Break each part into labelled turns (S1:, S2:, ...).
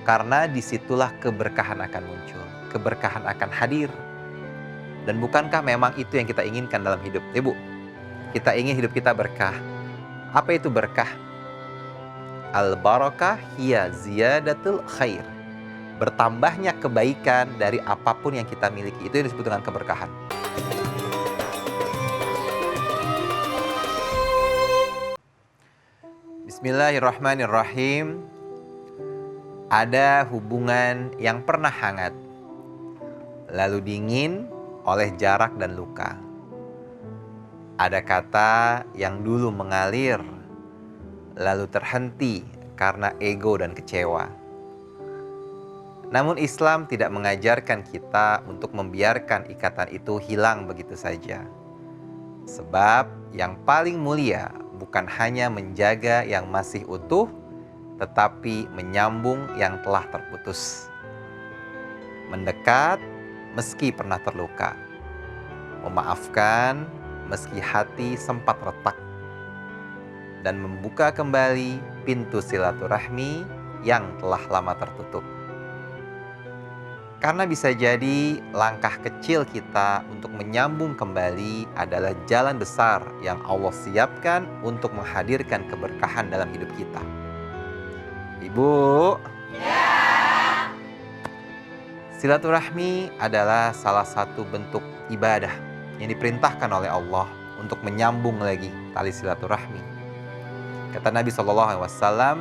S1: Karena disitulah keberkahan akan muncul, keberkahan akan hadir. Dan bukankah memang itu yang kita inginkan dalam hidup? Ibu, kita ingin hidup kita berkah. Apa itu berkah? Al-barakah hiya ziyadatul khair. Bertambahnya kebaikan dari apapun yang kita miliki. Itu yang disebut dengan keberkahan. Bismillahirrahmanirrahim. Ada hubungan yang pernah hangat, lalu dingin oleh jarak dan luka. Ada kata yang dulu mengalir, lalu terhenti karena ego dan kecewa. Namun Islam tidak mengajarkan kita untuk membiarkan ikatan itu hilang begitu saja. Sebab yang paling mulia bukan hanya menjaga yang masih utuh, tetapi menyambung yang telah terputus. Mendekat meski pernah terluka. Memaafkan meski hati sempat retak. Dan membuka kembali pintu silaturahmi yang telah lama tertutup. Karena bisa jadi langkah kecil kita untuk menyambung kembali adalah jalan besar yang Allah siapkan untuk menghadirkan keberkahan dalam hidup kita. Ibu, ya. Silaturahmi adalah salah satu bentuk ibadah yang diperintahkan oleh Allah untuk menyambung lagi tali silaturahmi. Kata Nabi SAW,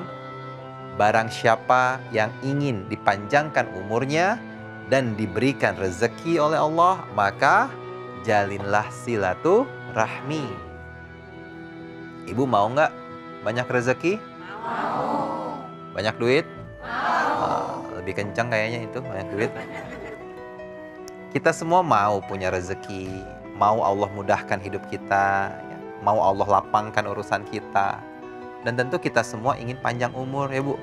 S1: barang siapa yang ingin dipanjangkan umurnya dan diberikan rezeki oleh Allah, maka jalinlah silaturahmi. Ibu mau nggak banyak rezeki? Mau. Banyak duit? Mau. Lebih kencang kayaknya itu, banyak duit. Kita semua mau punya rezeki, mau Allah mudahkan hidup kita, mau Allah lapangkan urusan kita. Dan tentu kita semua ingin panjang umur ya Bu.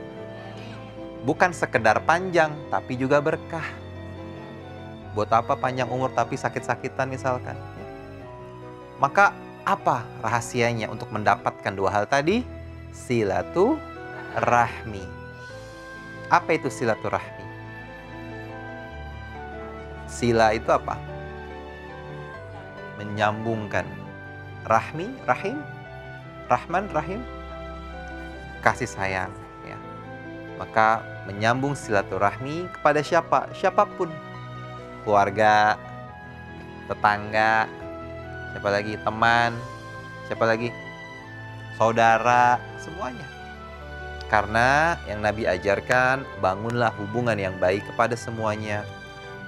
S1: Bukan sekedar panjang, tapi juga berkah. Buat apa panjang umur tapi sakit-sakitan misalkan. Maka apa rahasianya untuk mendapatkan dua hal tadi? Silaturahmi. Apa itu silaturahmi? Sila itu apa? Menyambungkan. Rahmi, rahim, rahman, rahim, kasih sayang. Ya. Maka menyambung silaturahmi kepada siapa? Siapapun. Keluarga, tetangga, siapa lagi? Teman, siapa lagi? Saudara, semuanya. Karena yang Nabi ajarkan, bangunlah hubungan yang baik kepada semuanya.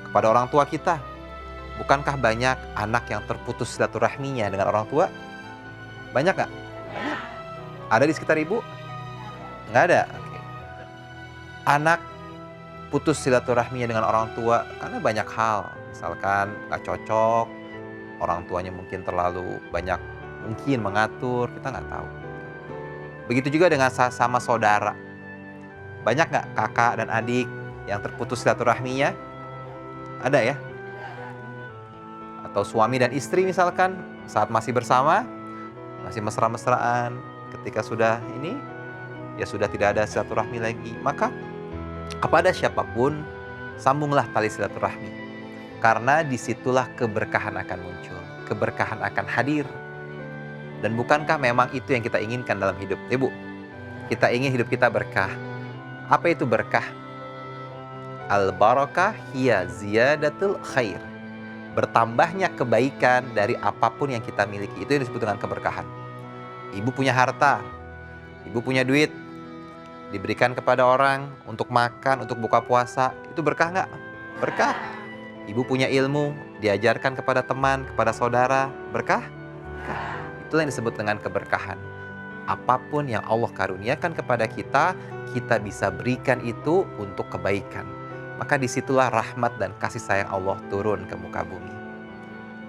S1: Kepada orang tua kita. Bukankah banyak anak yang terputus silaturahminya dengan orang tua? Banyak gak? Banyak. Ada di sekitar ibu? Nggak ada? Oke. Anak putus silaturahminya dengan orang tua karena banyak hal. Misalkan gak cocok, orang tuanya mungkin terlalu banyak mungkin mengatur, kita nggak tahu. Begitu juga dengan sama saudara. Banyak nggak kakak dan adik yang terputus silaturahminya? Ada ya? Atau suami dan istri misalkan saat masih bersama, masih mesra-mesraan, ketika sudah ini, ya sudah tidak ada silaturahmi lagi. Maka kepada siapapun, sambunglah tali silaturahmi. Karena disitulah keberkahan akan muncul, keberkahan akan hadir. Dan bukankah memang itu yang kita inginkan dalam hidup? Ibu, kita ingin hidup kita berkah. Apa itu berkah? Al-barakah hiya ziyadatul khair. Bertambahnya kebaikan dari apapun yang kita miliki. Itu yang disebut dengan keberkahan. Ibu punya harta, ibu punya duit, diberikan kepada orang untuk makan, untuk buka puasa, itu berkah nggak? Berkah. Ibu punya ilmu, diajarkan kepada teman, kepada saudara, berkah? Berkah. Itulah yang disebut dengan keberkahan. Apapun yang Allah karuniakan kepada kita, kita bisa berikan itu untuk kebaikan. Maka disitulah rahmat dan kasih sayang Allah turun ke muka bumi.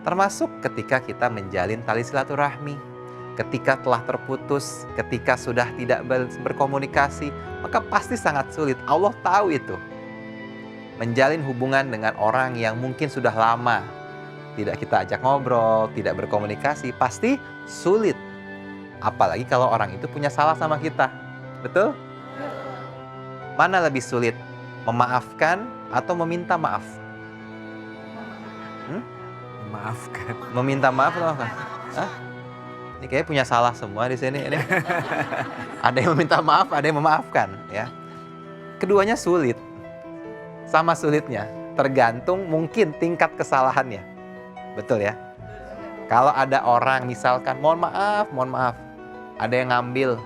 S1: Termasuk ketika kita menjalin tali silaturahmi. Ketika telah terputus, ketika sudah tidak berkomunikasi, maka pasti sangat sulit. Allah tahu itu. Menjalin hubungan dengan orang yang mungkin sudah lama tidak kita ajak ngobrol, tidak berkomunikasi, pasti sulit. Apalagi kalau orang itu punya salah sama kita. Betul? Mana lebih sulit? Memaafkan atau meminta maaf?
S2: Memaafkan.
S1: Meminta maaf atau apa? Hah? Ini kayaknya punya salah semua di sini. Ini. Ada yang meminta maaf, ada yang memaafkan, ya. Keduanya sulit. Sama sulitnya, tergantung mungkin tingkat kesalahannya. Betul ya? Kalau ada orang misalkan, mohon maaf, ada yang ngambil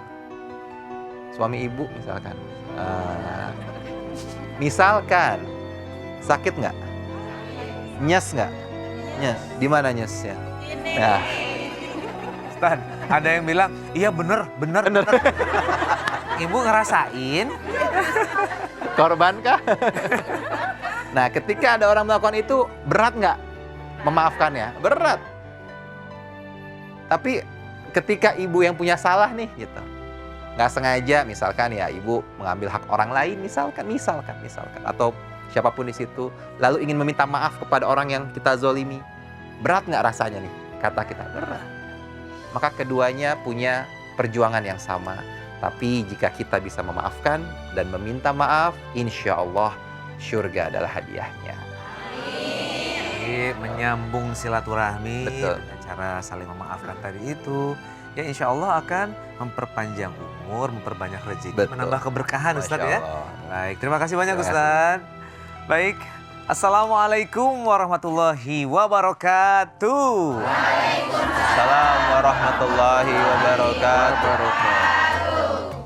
S1: suami ibu misalkan. Misalkan, sakit nggak? Nyes nggak? Nyes, di mana nyesnya? Nah,
S2: Ustaz, ada yang bilang, iya bener. Ibu ngerasain?
S1: korban kah? Nah, ketika ada orang melakukan itu, berat nggak memaafkannya? Berat. Tapi ketika ibu yang punya salah nih, gitu, nggak sengaja, misalkan ya ibu mengambil hak orang lain, misalkan, atau siapapun di situ, lalu ingin meminta maaf kepada orang yang kita zolimi, berat nggak rasanya nih? Kata kita berat. Maka keduanya punya perjuangan yang sama. Tapi jika kita bisa memaafkan dan meminta maaf, insya Allah syurga adalah hadiahnya.
S2: Jadi menyambung silaturahmi.
S1: Betul.
S2: Dengan cara saling memaafkan tadi itu, ya insya Allah akan memperpanjang umur, memperbanyak rezeki,
S1: Betul.
S2: menambah keberkahan Ustaz ya.
S1: Allah.
S2: Baik, terima kasih banyak
S1: Terima kasih.
S2: Ustaz. Baik, Assalamualaikum warahmatullahi wabarakatuh.
S1: Assalamualaikum warahmatullahi wabarakatuh.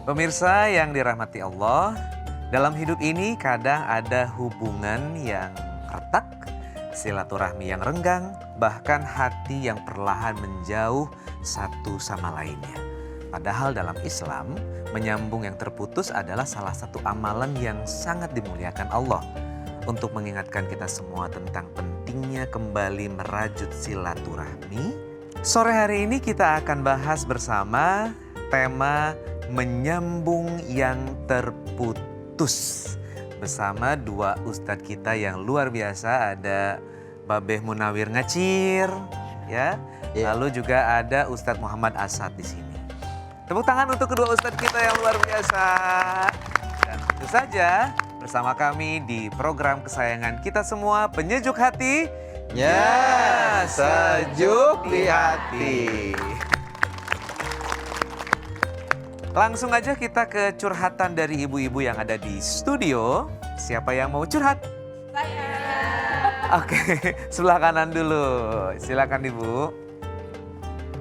S2: Pemirsa yang dirahmati Allah, dalam hidup ini kadang ada hubungan yang retak, silaturahmi yang renggang, bahkan hati yang perlahan menjauh satu sama lainnya. Padahal dalam Islam, menyambung yang terputus adalah salah satu amalan yang sangat dimuliakan Allah. Untuk mengingatkan kita semua tentang pentingnya kembali merajut silaturahmi, sore hari ini kita akan bahas bersama tema menyambung yang terputus. Bersama dua ustadz kita yang luar biasa, ada Babeh Munawir Ngacir, ya. Lalu juga ada Ustadz Muhammad Asad di sini. Tepuk tangan untuk kedua ustadz kita yang luar biasa. Dan tentu saja bersama kami di program kesayangan kita semua, Penyejuk Hati.
S1: Ya, sejuk di hati.
S2: Langsung aja kita ke curhatan dari ibu-ibu yang ada di studio. Siapa yang mau curhat? Saya. Oke, sebelah kanan dulu. Silakan Ibu.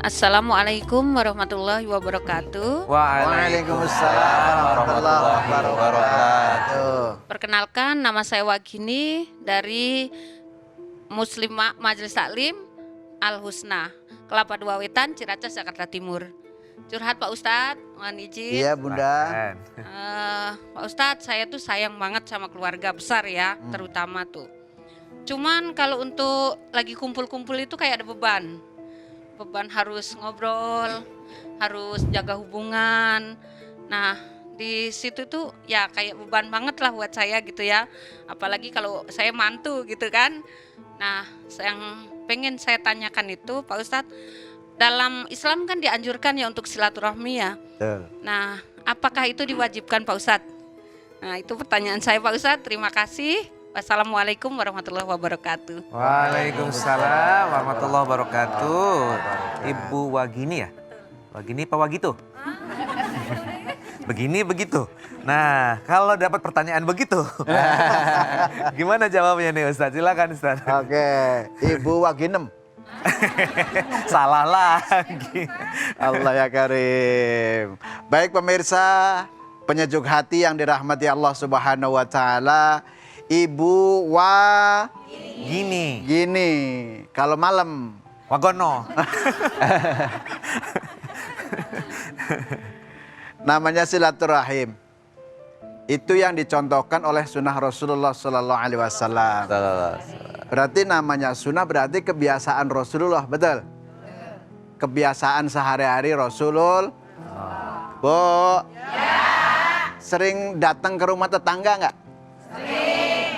S3: Assalamualaikum warahmatullahi wabarakatuh.
S1: Waalaikumsalam warahmatullahi wabarakatuh.
S3: Perkenalkan, nama saya Wagini dari Muslimah Majelis Taklim Al Husna, Kelapa Dua Wetan, Ciracas, Jakarta Timur. Curhat Pak Ustadz, mohon izin.
S4: Iya Bunda.
S3: Pak Ustadz, saya tuh sayang banget sama keluarga besar ya, terutama tuh. Cuman kalau untuk lagi kumpul-kumpul itu kayak ada beban harus ngobrol, harus jaga hubungan. Nah, di situ tuh ya kayak beban banget lah buat saya gitu ya. Apalagi kalau saya mantu gitu kan. Nah, yang pengen saya tanyakan itu Pak Ustadz, dalam Islam kan dianjurkan ya untuk silaturahmi ya.
S4: Betul.
S3: Nah, apakah itu diwajibkan Pak Ustadz? Nah, itu pertanyaan saya Pak Ustadz. Terima kasih. Wassalamualaikum warahmatullahi wabarakatuh.
S2: Waalaikumsalam warahmatullahi wabarakatuh. Ibu Wagini ya? Wagini Pak Wagito? Begini begitu. Nah, kalau dapat pertanyaan begitu, gimana jawabnya nih Ustaz? Silakan Ustaz.
S4: Oke, Ibu Waginem.
S2: Salah lagi.
S4: Allah ya Karim. Baik pemirsa, penyejuk hati yang dirahmati Allah Subhanahu wa taala, Ibu
S2: Gini.
S4: Gini. Kalau malam
S2: Wagono.
S4: namanya silaturahim. Itu yang dicontohkan oleh sunnah Rasulullah Sallallahu Alaihi Wasallam. Berarti namanya sunnah berarti kebiasaan Rasulullah, betul? Kebiasaan sehari-hari Rasulullah. Bu, sering datang ke rumah tetangga nggak?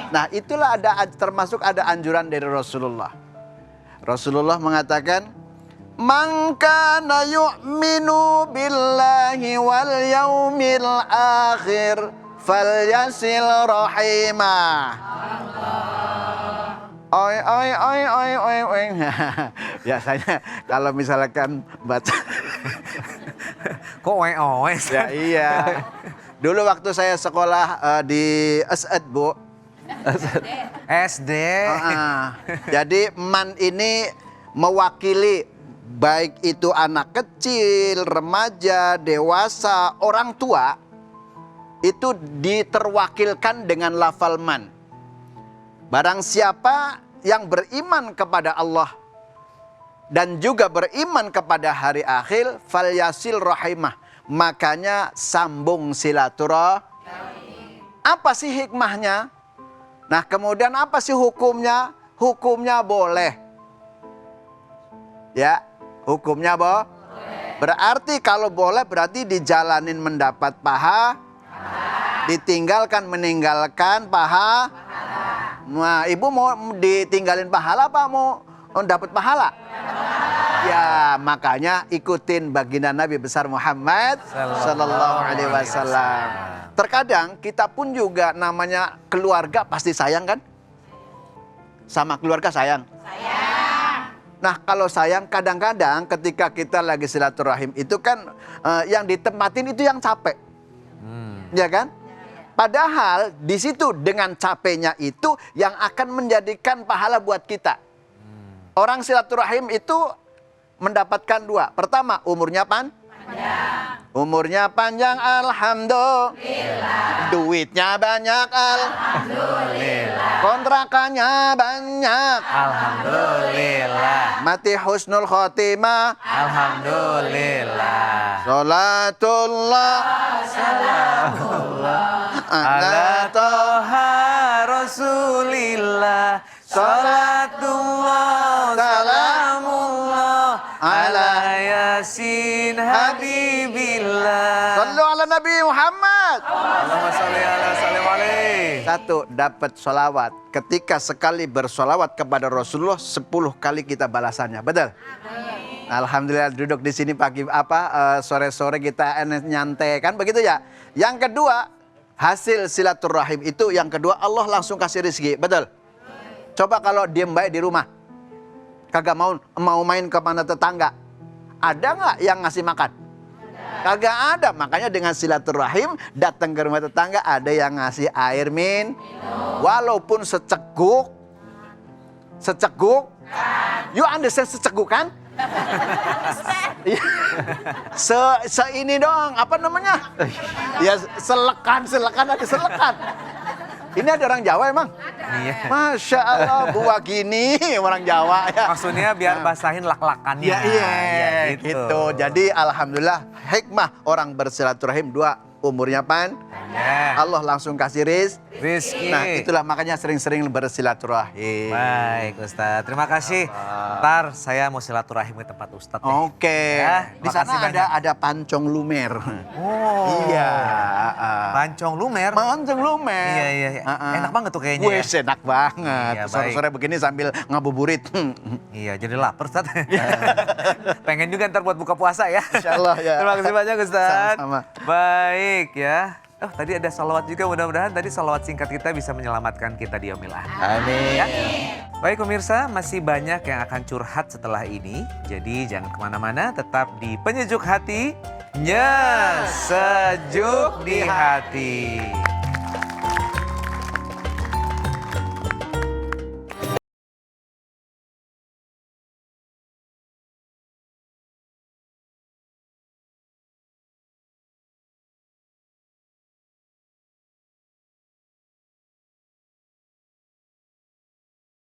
S4: Nah itulah termasuk ada anjuran dari Rasulullah. Rasulullah mengatakan, "Man kana yu'minu billahi wal yaumil akhir falyasil rahimah. Oi oi oi oi oi oi. Biasanya kalau misalkan baca
S2: Kok oe-oe?
S4: ya iya. Dulu waktu saya sekolah di As'ad, Bu.
S2: SD.
S4: Jadi man ini mewakili baik itu anak kecil, remaja, dewasa, orang tua itu diterwakilkan dengan lafal man. Barang siapa yang beriman kepada Allah dan juga beriman kepada hari akhir, falyasil rahimah, makanya sambung silaturahim. Apa sih hikmahnya? Nah, kemudian apa sih hukumnya? Hukumnya boleh. Ya, hukumnya boleh. Berarti kalau boleh berarti dijalanin mendapat paha, ditinggalkan meninggalkan paha. Nah, ibu mau ditinggalin pahala apa mau dapat pahala? Ya, makanya ikutin baginda Nabi besar Muhammad sallallahu alaihi wasallam. Terkadang kita pun juga namanya keluarga pasti sayang kan? Sama keluarga sayang. Nah, kalau sayang kadang-kadang ketika kita lagi silaturahim itu kan yang ditempatin itu yang capek. Ya kan? Padahal di situ dengan capeknya itu yang akan menjadikan pahala buat kita. Orang silaturahim itu mendapatkan dua. Pertama, umurnya panjang. Umurnya panjang, alhamdulillah. Duitnya banyak, alhamdulillah. Kontrakannya banyak,
S2: Alhamdulillah.
S4: mati husnul khotimah,
S2: Alhamdulillah.
S4: sholatullah
S2: Ala toha Rasulillah. Salatullah salamullah ala Yasin Habibillah.
S4: Sallu ala Nabi Muhammad.
S2: Allahumma sholli ala sallim alaihi.
S4: Satu, dapat sholawat. Ketika sekali bersolawat kepada Rasulullah, 10 kali kita balasannya. Betul? Alhamdulillah duduk di sini pagi sore-sore kita nyantai kan begitu ya. Yang kedua, hasil silaturahim itu yang kedua Allah langsung kasih rezeki. Betul? Coba kalau diem baik di rumah, kagak mau main ke mana tetangga, ada nggak yang ngasih makan? Kagak ada. Makanya dengan silaturahim datang ke rumah tetangga, ada yang ngasih air minum. Walaupun seceguk. You understand seceguk kan? Ini dong, apa namanya? Ya selekan ada selekan. Ini ada orang Jawa emang?
S2: Iya.
S4: Masya Allah, buah gini orang Jawa ya.
S2: Maksudnya biar basahin lak-lakannya.
S4: Ya, iya,
S2: gitu.
S4: Jadi alhamdulillah hikmah orang bersilaturahim dua, umurnya Allah langsung kasih
S2: Rizki.
S4: Nah, itulah makanya sering-sering bersilaturahim.
S2: Baik Ustadz, terima kasih. Ntar saya mau silaturahim ke tempat Ustadz.
S4: Oke.
S2: Ya,
S4: Di sana
S2: makasih banyak.
S4: ada pancong lumer.
S2: Oh.
S4: Iya.
S2: Pancong lumer.
S4: Pancong lumer.
S2: Iya. Enak banget tuh kayaknya.
S4: Wes, enak banget.
S2: Iya,
S4: Sore-sore begini sambil ngabuburit.
S2: Iya, jadi lapar Ustadz. Pengen juga ntar buat buka puasa ya.
S4: Insyaallah ya.
S2: Terima kasih banyak Ustadz.
S4: Sama-sama.
S2: Baik ya. Oh, tadi ada salawat juga, mudah-mudahan tadi salawat singkat kita bisa menyelamatkan kita di yaumil akhir.
S4: Amin.
S2: Ya. Baik pemirsa, masih banyak yang akan curhat setelah ini. Jadi jangan kemana-mana, tetap di Penyejuk Hati, sejuk di hati.